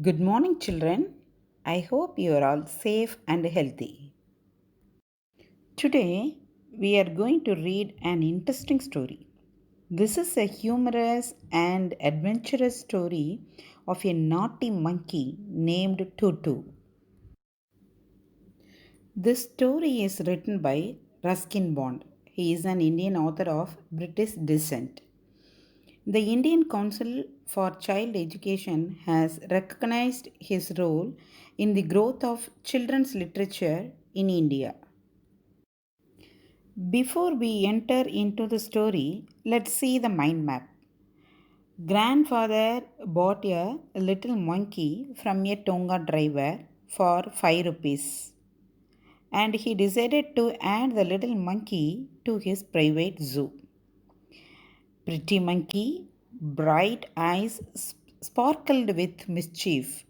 Good morning, children. I hope you are all safe and healthy. Today, we are going to read an interesting story. This is a humorous and adventurous story of a naughty monkey named Tutu. This story is written by Ruskin Bond. He is an Indian author of British descent. The Indian Council for Child Education has recognized his role in the growth of children's literature in India. Before we enter into the story, let's see the mind map. Grandfather bought a little monkey from a Tonga driver for 5 rupees, and he decided to add the little monkey to his private zoo. Pretty monkey, bright eyes sparkled with mischief,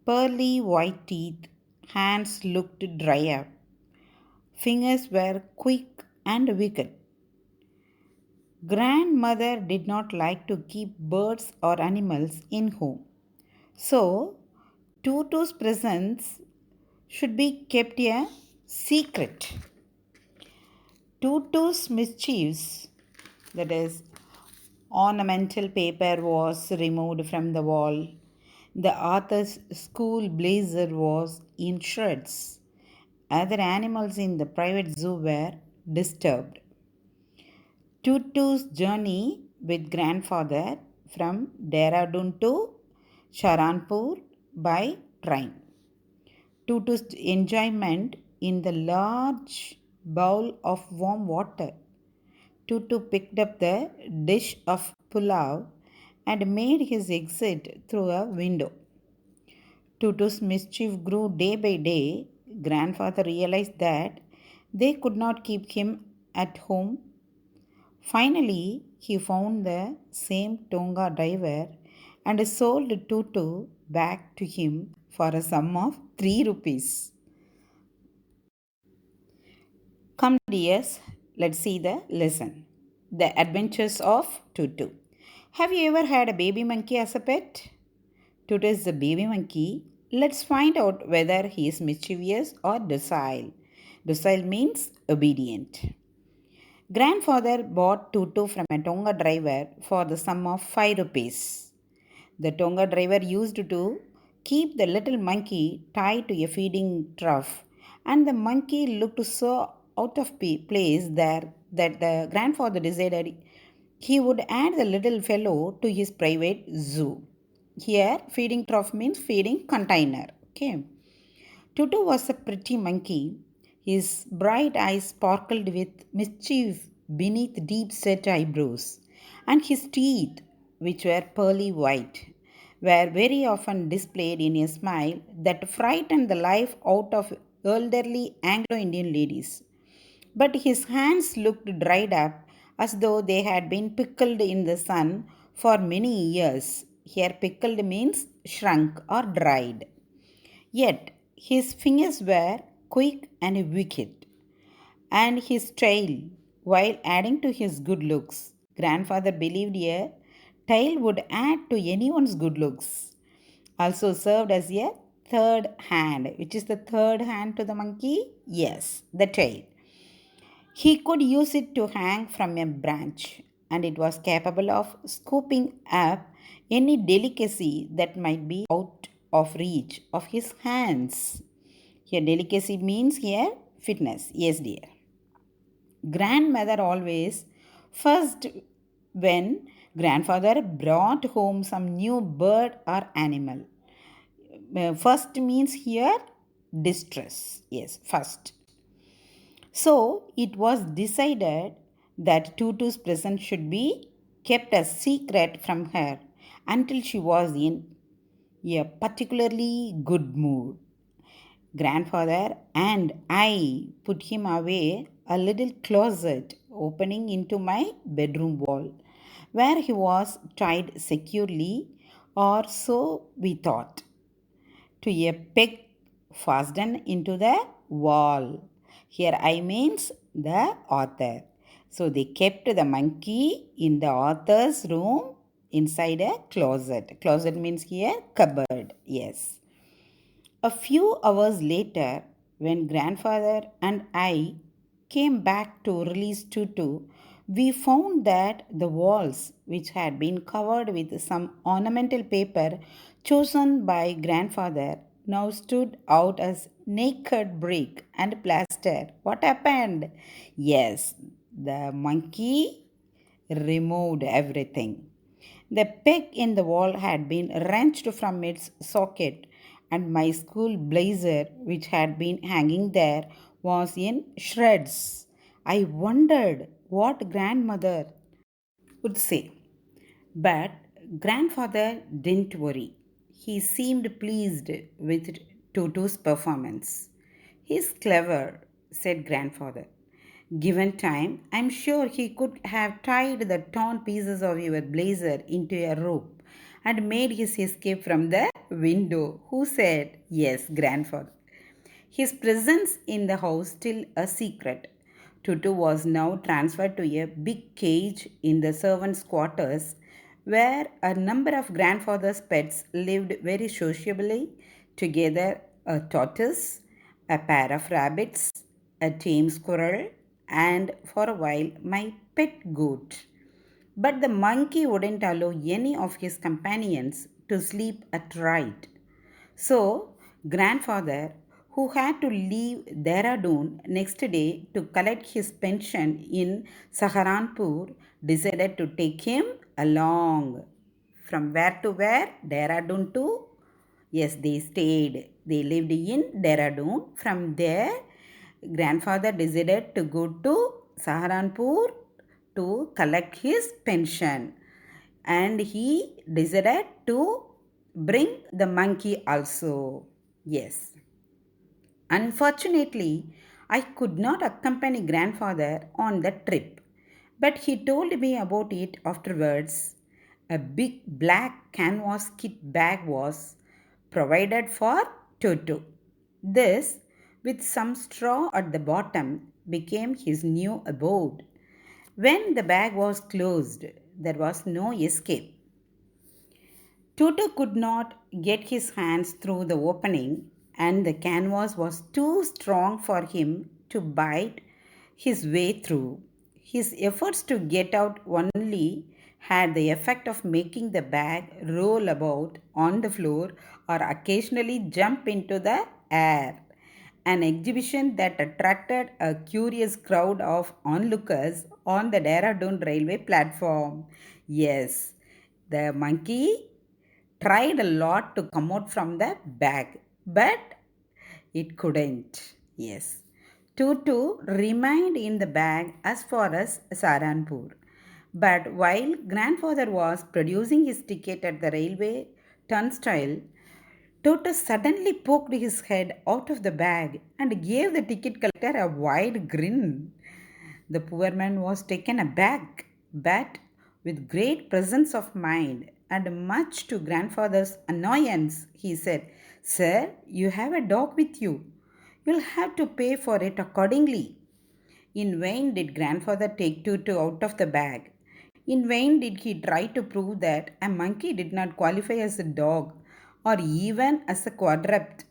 pearly white teeth, hands looked dry up, fingers were quick and wicked. Grandmother did not like to keep birds or animals in home. So, Tutu's presence should be kept a secret. Tutu's mischiefs, that is, ornamental paper was removed from the wall. The author's school blazer was in shreds. Other animals in the private zoo were disturbed. Tutu's journey with grandfather from Dehradun to Sharanpur by train. Tutu's enjoyment in the large bowl of warm water. Tutu picked up the dish of pulao and made his exit through a window. Tutu's mischief grew day by day. Grandfather realized that they could not keep him at home. Finally, he found the same Tonga diver and sold Tutu back to him for a sum of 3 rupees. Come, dears, let's see the lesson. The Adventures of Tutu. Have you ever had a baby monkey as a pet? Tutu is the baby monkey. Let's find out whether he is mischievous or docile. Docile means obedient. Grandfather bought Tutu from a Tonga driver for the sum of 5 rupees. The Tonga driver used to keep the little monkey tied to a feeding trough, and the monkey looked so out of place there that the grandfather decided he would add the little fellow to his private zoo. Here, feeding trough means feeding container. Okay. Tutu was a pretty monkey. His bright eyes sparkled with mischief beneath deep set eyebrows, and his teeth, which were pearly white, were very often displayed in a smile that frightened the life out of elderly Anglo Indian ladies. But his hands looked dried up as though they had been pickled in the sun for many years. Here, pickled means shrunk or dried. Yet his fingers were quick and wicked, and his tail, while adding to his good looks, grandfather believed a tail would add to anyone's good looks, also served as a third hand. Which is the third hand to the monkey? Yes, the tail. He could use it to hang from a branch, and it was capable of scooping up any delicacy that might be out of reach of his hands. Here, delicacy means here fitness. Yes, dear. Grandmother always first when grandfather brought home some new bird or animal. First means here distress. Yes, first. So it was decided that Tutu's present should be kept a secret from her until she was in a particularly good mood. Grandfather and I put him away a little closet opening into my bedroom wall, where he was tied securely, or so we thought, to a peg fastened into the wall. Here I means the author. So they kept the monkey in the author's room inside a closet. Closet means here cupboard. Yes. A few hours later, when grandfather and I came back to release Tutu, we found that the walls, which had been covered with some ornamental paper chosen by grandfather, now stood out as naked brick and plaster. What happened? Yes, the monkey removed everything. The peg in the wall had been wrenched from its socket, and my school blazer, which had been hanging there, was in shreds. I wondered what grandmother would say. But grandfather didn't worry. He seemed pleased with Toto's performance. He's clever, said grandfather. Given time, I'm sure he could have tied the torn pieces of your blazer into a rope and made his escape from the window. Who said, yes, grandfather? His presence in the house still a secret. Tutu was now transferred to a big cage in the servants' quarters where a number of grandfather's pets lived very sociably together, a tortoise, a pair of rabbits, a tame squirrel, and for a while my pet goat. But the monkey wouldn't allow any of his companions to sleep at right. So, grandfather, who had to leave Dehradun next day to collect his pension in Saharanpur, decided to take him along. From where to where? Dehradun to? Yes, they stayed. They lived in Dehradun. From there, grandfather decided to go to Saharanpur to collect his pension. And he decided to bring the monkey also. Yes. Unfortunately, I could not accompany grandfather on the trip, but he told me about it afterwards. A big black canvas kit bag was provided for Toto. This, with some straw at the bottom, became his new abode. When the bag was closed, there was no escape. Toto could not get his hands through the opening, and the canvas was too strong for him to bite his way through. His efforts to get out only had the effect of making the bag roll about on the floor or occasionally jump into the air. An exhibition that attracted a curious crowd of onlookers on the Dehradun railway platform. Yes, the monkey tried a lot to come out from the bag, but it couldn't. Yes. Tutu remained in the bag as far as Saranpur. But while grandfather was producing his ticket at the railway turnstile, Toto suddenly poked his head out of the bag and gave the ticket collector a wide grin. The poor man was taken aback, but with great presence of mind and much to grandfather's annoyance, he said, sir, you have a dog with you. You'll have to pay for it accordingly. In vain did grandfather take Tutu out of the bag. In vain did he try to prove that a monkey did not qualify as a dog or even as a quadruped.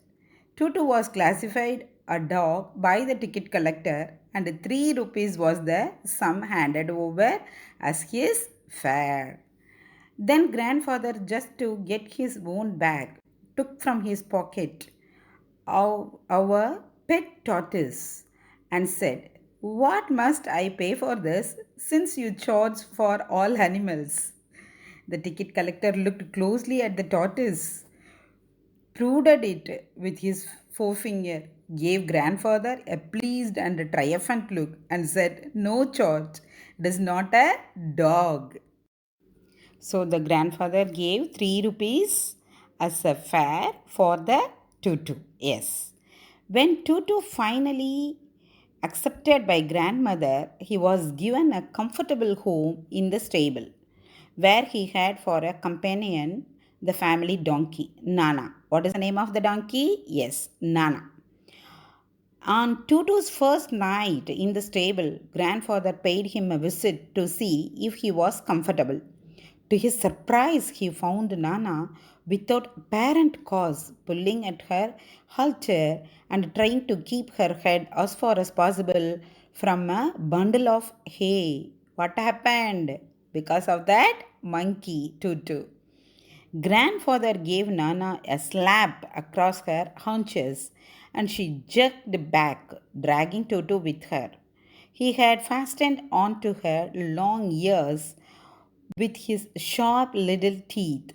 Tutu was classified a dog by the ticket collector, and 3 rupees was the sum handed over as his fare. Then grandfather, just to get his own bag, took from his pocket our pet tortoise and said, what must I pay for this since you charge for all animals? The ticket collector looked closely at the tortoise, prodded it with his forefinger, gave grandfather a pleased and a triumphant look, and said, no charge, it is not a dog. So the grandfather gave 3 rupees as a fare for the tutu. Yes. When Tutu finally accepted by grandmother, he was given a comfortable home in the stable, where he had for a companion the family donkey, Nana. What is the name of the donkey? Yes, Nana. On Tutu's first night in the stable, grandfather paid him a visit to see if he was comfortable. To his surprise, he found Nana without apparent cause, pulling at her halter and trying to keep her head as far as possible from a bundle of hay. What happened? Because of that monkey, Tutu. Grandfather gave Nana a slap across her haunches and she jerked back, dragging Tutu with her. He had fastened onto her long ears with his sharp little teeth.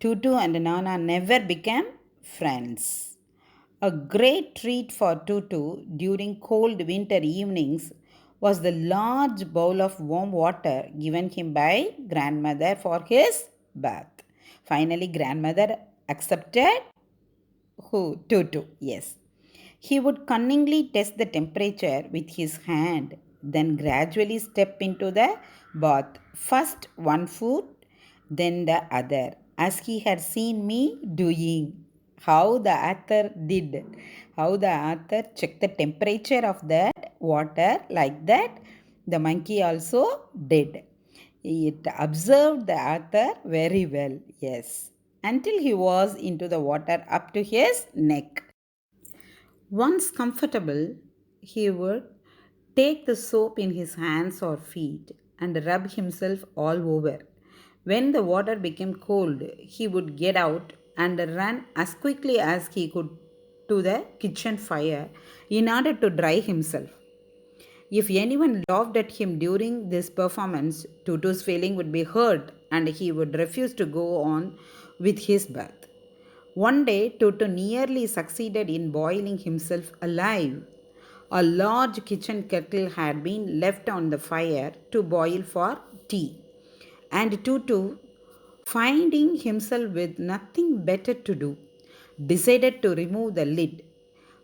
Tutu and Nana never became friends. A great treat for Tutu during cold winter evenings was the large bowl of warm water given him by grandmother for his bath. Finally, grandmother accepted who? Tutu, yes. He would cunningly test the temperature with his hand, then gradually step into the bath, first one foot, then the other, as he had seen me doing. How the author did, how the author checked the temperature of that water like that, the monkey also did. It observed the author very well, yes, until he was into the water up to his neck. Once comfortable, he would take the soap in his hands or feet and rub himself all over. When the water became cold, he would get out and run as quickly as he could to the kitchen fire in order to dry himself. If anyone laughed at him during this performance, Tutu's feeling would be hurt and he would refuse to go on with his bath. One day, Tutu nearly succeeded in boiling himself alive. A large kitchen kettle had been left on the fire to boil for tea, and Tutu, finding himself with nothing better to do, decided to remove the lid.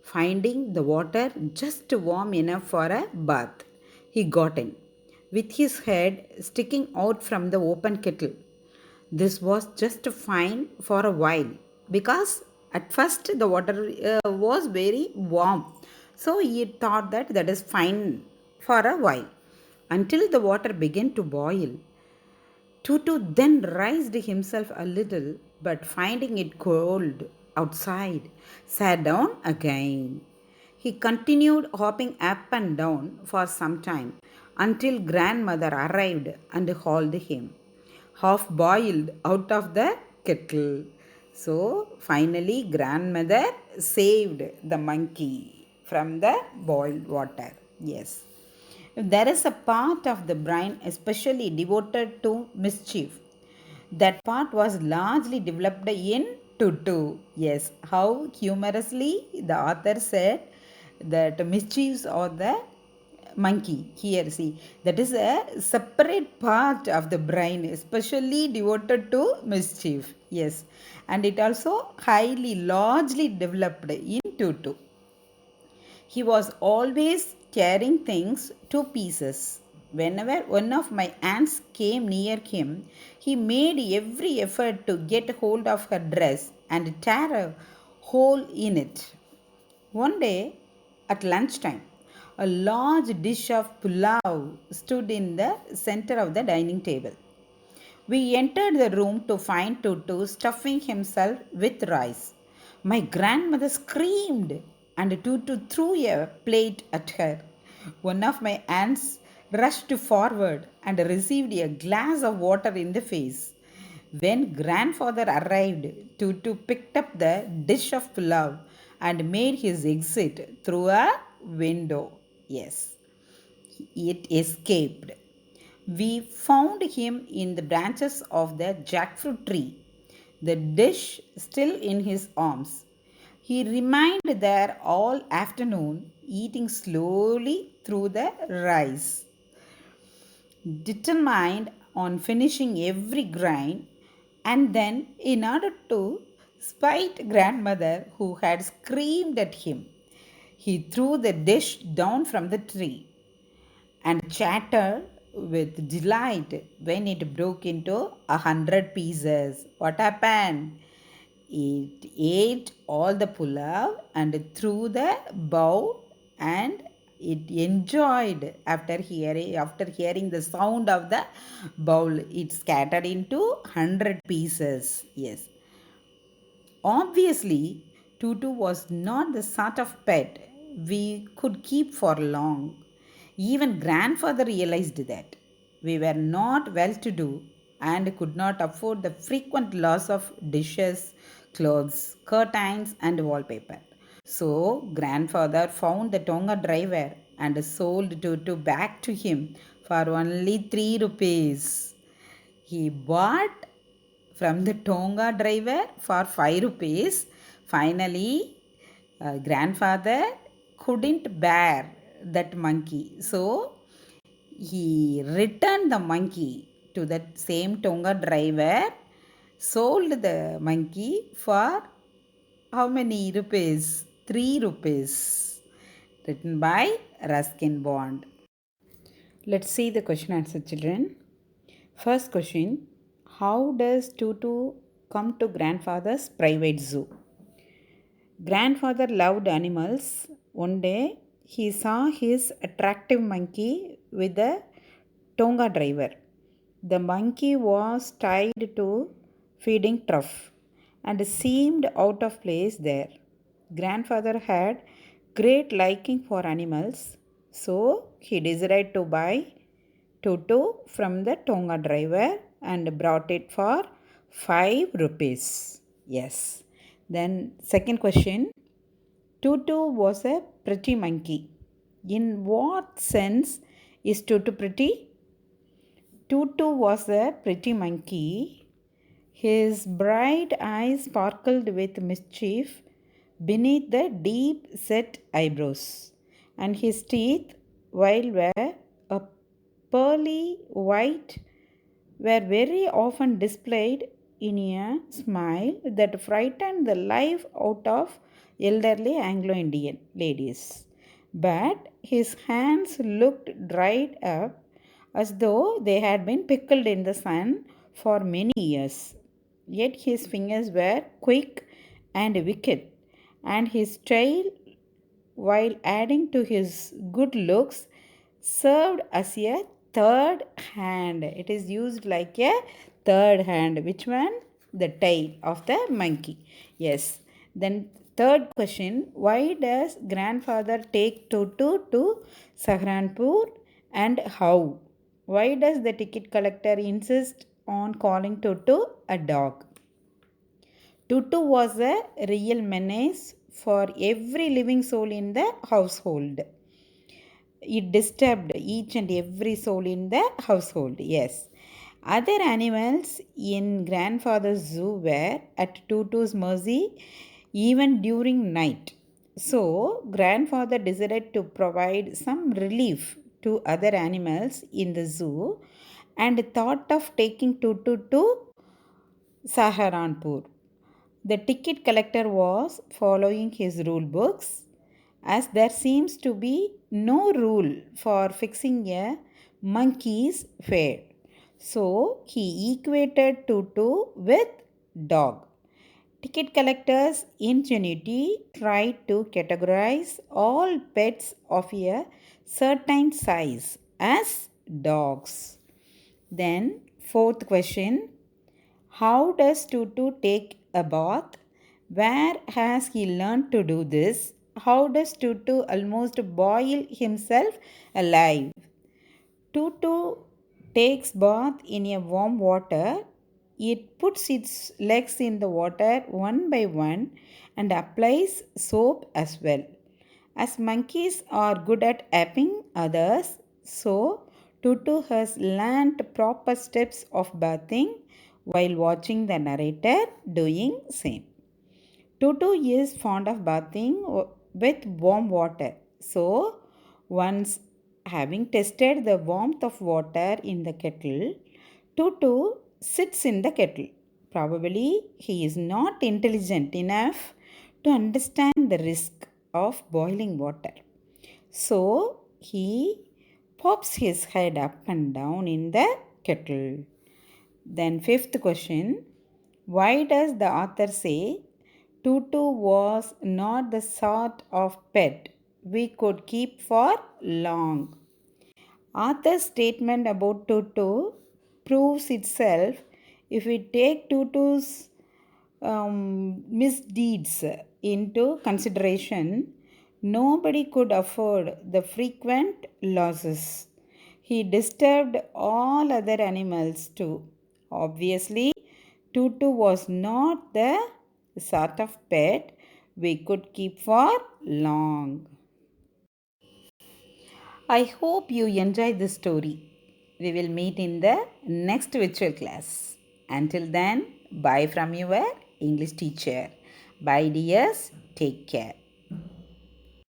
Finding the water just warm enough for a bath, he got in, with his head sticking out from the open kettle. This was just fine for a while because at first the water was very warm. So he thought that that is fine for a while until the water began to boil. Tutu then raised himself a little, but finding it cold outside, sat down again. He continued hopping up and down for some time until grandmother arrived and hauled him, half boiled, out of the kettle. So finally, grandmother saved the monkey from the boiled water. Yes. There is a part of the brain especially devoted to mischief. That part was largely developed in Tutu. Yes, how humorously the author said that mischiefs or the monkey. Here, see, that is a separate part of the brain, especially devoted to mischief. Yes, and it also highly, largely developed in Tutu. He was always tearing things to pieces. Whenever one of my aunts came near him, he made every effort to get hold of her dress and tear a hole in it. One day, at lunchtime, a large dish of pulao stood in the center of the dining table. We entered the room to find Tutu stuffing himself with rice. My grandmother screamed and Tutu threw a plate at her. One of my aunts rushed forward and received a glass of water in the face. When grandfather arrived, Tutu picked up the dish of pulao and made his exit through a window. Yes, it escaped. We found him in the branches of the jackfruit tree, the dish still in his arms. He remained there all afternoon, eating slowly through the rice, determined on finishing every grain, and then, in order to spite grandmother who had screamed at him, he threw the dish down from the tree and chattered with delight when it broke into 100 pieces. What happened? It ate all the pulao and threw the bowl and It enjoyed after hearing the sound of the bowl. It scattered into 100 pieces. Yes. Obviously, Tutu was not the sort of pet we could keep for long. Even grandfather realized that we were not well to do and could not afford the frequent loss of dishes, clothes, curtains, and wallpaper. So, grandfather found the Tonga driver and sold Tutu back to him for only 3 rupees. He bought from the Tonga driver for 5 rupees. Finally, grandfather couldn't bear that monkey. So he returned the monkey to that same Tonga driver, sold the monkey for how many rupees? 3 rupees. Written by Ruskin Bond. Let's see the question answer, children. First question: how does Tutu come to grandfather's private zoo? Grandfather loved animals. One day he saw his attractive monkey with the Tonga driver. The monkey was tied to feeding trough and seemed out of place there. Grandfather had great liking for animals, so he decided to buy Tutu from the Tonga driver and brought it for 5 rupees. Yes. Then, second question: Tutu was a pretty monkey. In what sense is Tutu pretty? Tutu was a pretty monkey. His bright eyes sparkled with mischief beneath the deep set eyebrows, and his teeth, while were a pearly white, were very often displayed in a smile that frightened the life out of elderly Anglo Indian ladies. But his hands looked dried up as though they had been pickled in the sun for many years. Yet his fingers were quick and wicked, and his tail, while adding to his good looks, served as a third hand. It is used like a third hand. Which one? The tail of the monkey. Yes. Then, third question: why does grandfather take Tutu to Sahranpur and how? Why does the ticket collector insist on calling Tutu a dog? Tutu was a real menace for every living soul in the household. It disturbed each and every soul in the household. Yes. Other animals in grandfather's zoo were at Tutu's mercy even during night. So, grandfather decided to provide some relief to other animals in the zoo and thought of taking Tutu to Saharanpur. The ticket collector was following his rule books, as there seems to be no rule for fixing a monkey's fare. So he equated Tutu with dog. Ticket collectors' ingenuity tried to categorize all pets of a certain size as dogs. Then, fourth question: how does Tutu take a bath? Where has he learned to do this? How does Tutu almost boil himself alive? Tutu takes bath in a warm water. It puts its legs in the water one by one and applies soap as well. As monkeys are good at apping others, so Tutu has learnt proper steps of bathing while watching the narrator doing same. Tutu is fond of bathing with warm water. So, once having tested the warmth of water in the kettle, Tutu sits in the kettle. Probably he is not intelligent enough to understand the risk of boiling water. So, he pops his head up and down in the kettle. Then, fifth question: why does the author say Tutu was not the sort of pet we could keep for long. Arthur's statement about Tutu proves itself if we take Tutu's misdeeds into consideration. Nobody could afford the frequent losses. He disturbed all other animals too. Obviously, Tutu was not the sort of pet we could keep for long. I hope you enjoy this story. We will meet in the next virtual class. Until then, bye from your English teacher. Bye, dears. Take care.